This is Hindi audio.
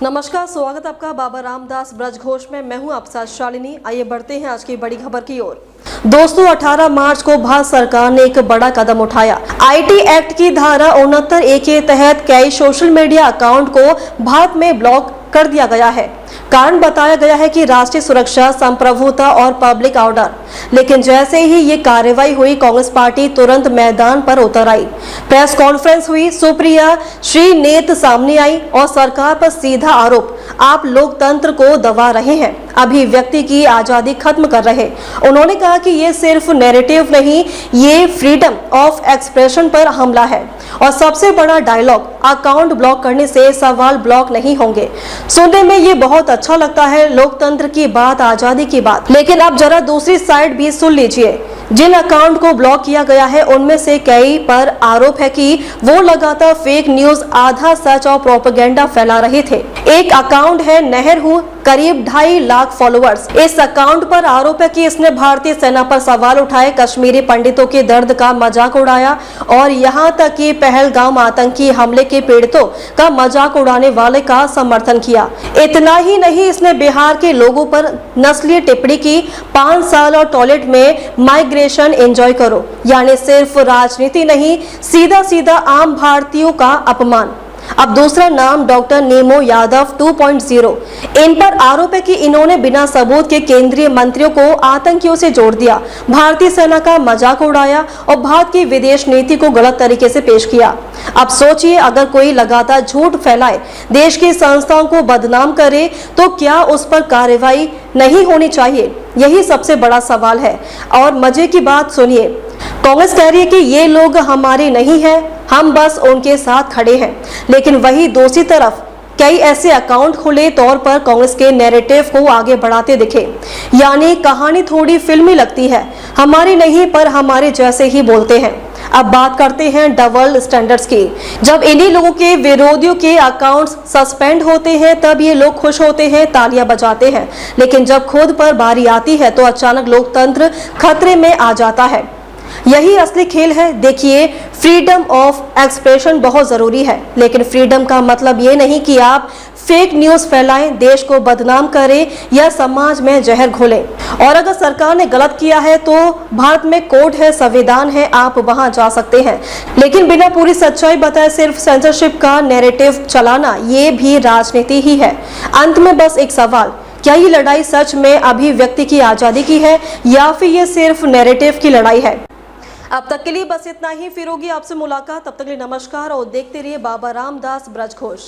नमस्कार, स्वागत आपका बाबा रामदास ब्रज घोष में। मैं हूं आपके साथ शालिनी। आइए बढ़ते हैं आज की बड़ी खबर की ओर। दोस्तों, 18 मार्च को भारत सरकार ने एक बड़ा कदम उठाया। आईटी एक्ट की धारा 69(a) के तहत कई सोशल मीडिया अकाउंट को भारत में ब्लॉक कर दिया गया है। कारण बताया गया है कि राष्ट्रीय सुरक्षा, संप्रभुता और पब्लिक ऑर्डर। लेकिन जैसे ही ये कार्रवाई हुई, कांग्रेस पार्टी तुरंत मैदान पर उतर आई। प्रेस कॉन्फ्रेंस हुई, सुप्रिया श्रीनेत सामने आई और सरकार पर सीधा आरोप, आप लोकतंत्र को दबा रहे हैं, अभिव्यक्ति की आजादी खत्म कर रहे। उन्होंने कहा कि ये सिर्फ नैरेटिव नहीं, ये फ्रीडम ऑफ एक्सप्रेशन पर हमला है। और सबसे बड़ा डायलॉग, अकाउंट ब्लॉक करने से सवाल ब्लॉक नहीं होंगे। सुनने में ये बहुत अच्छा लगता है, लोकतंत्र की बात, आजादी की बात। लेकिन अब जरा दूसरी साइड भी सुन लीजिए। जिन अकाउंट को ब्लॉक किया गया है, उनमें से कई पर आरोप है कि वो लगातार फेक न्यूज, आधा सच और प्रोपेगेंडा फैला रहे थे। एक अकाउंट है नहर हूँ, करीब 2.5 लाख फॉलोअर्स। इस अकाउंट पर आरोप है कि इसने भारतीय सेना पर सवाल उठाए, कश्मीरी पंडितों के दर्द का मजाक उड़ाया और यहाँ तक कि पहलगाम आतंकी हमले के पीड़ितों का मजाक उड़ाने वाले का समर्थन किया। इतना ही नहीं, इसने बिहार के लोगों पर नस्लीय टिप्पणी की, 5 साल और टॉयलेट में माइग्रेशन एंजॉय करो, यानी सिर्फ राजनीति नहीं, सीधा सीधा आम भारतीयों का अपमान। अब दूसरा नाम, डॉक्टर नीमो यादव 2.0। इन पर आरोप है कि इन्होंने बिना सबूत के केंद्रीय मंत्रियों को आतंकियों से जोड़ दिया, भारतीय सेना का मजाक उड़ाया और भारत की विदेश नीति को गलत तरीके से पेश किया। अब सोचिए, अगर कोई लगातार झूठ फैलाए, देश की संस्थाओं को बदनाम करे, तो क्या उस पर कार्रवाई नहीं होनी चाहिए? यही सबसे बड़ा सवाल है। और मजे की बात सुनिए, कांग्रेस कह रही है कि ये लोग हमारे नहीं हैं, हम बस उनके साथ खड़े हैं। लेकिन वही दूसरी तरफ कई ऐसे अकाउंट खुले तौर पर कांग्रेस के नैरेटिव को आगे बढ़ाते दिखे, यानी कहानी थोड़ी फिल्मी लगती है, हमारी नहीं पर हमारे जैसे ही बोलते हैं। अब बात करते हैं डबल स्टैंडर्ड्स की। जब इन्हीं लोगों के विरोधियों के अकाउंट्स सस्पेंड होते हैं, तब ये लोग खुश होते हैं, तालियां बजाते हैं। लेकिन जब खुद पर बारी आती है, तो अचानक लोकतंत्र खतरे में आ जाता है। यही असली खेल है। देखिए, फ्रीडम ऑफ एक्सप्रेशन बहुत जरूरी है, लेकिन फ्रीडम का मतलब ये नहीं कि आप फेक न्यूज फैलाएं, देश को बदनाम करें या समाज में जहर घोलें। और अगर सरकार ने गलत किया है, तो भारत में कोर्ट है, संविधान है, आप वहां जा सकते हैं। लेकिन बिना पूरी सच्चाई बताए सिर्फ सेंसरशिप का नैरेटिव चलाना, ये भी राजनीति ही है। अंत में बस एक सवाल, क्या ये लड़ाई सच में अभिव्यक्ति की आजादी की है या फिर ये सिर्फ नैरेटिव की लड़ाई है? अब तक के लिए बस इतना ही। फिर होगी आपसे मुलाकात, तब तक के लिए नमस्कार और देखते रहिए बाबा रामदास ब्रज घोष।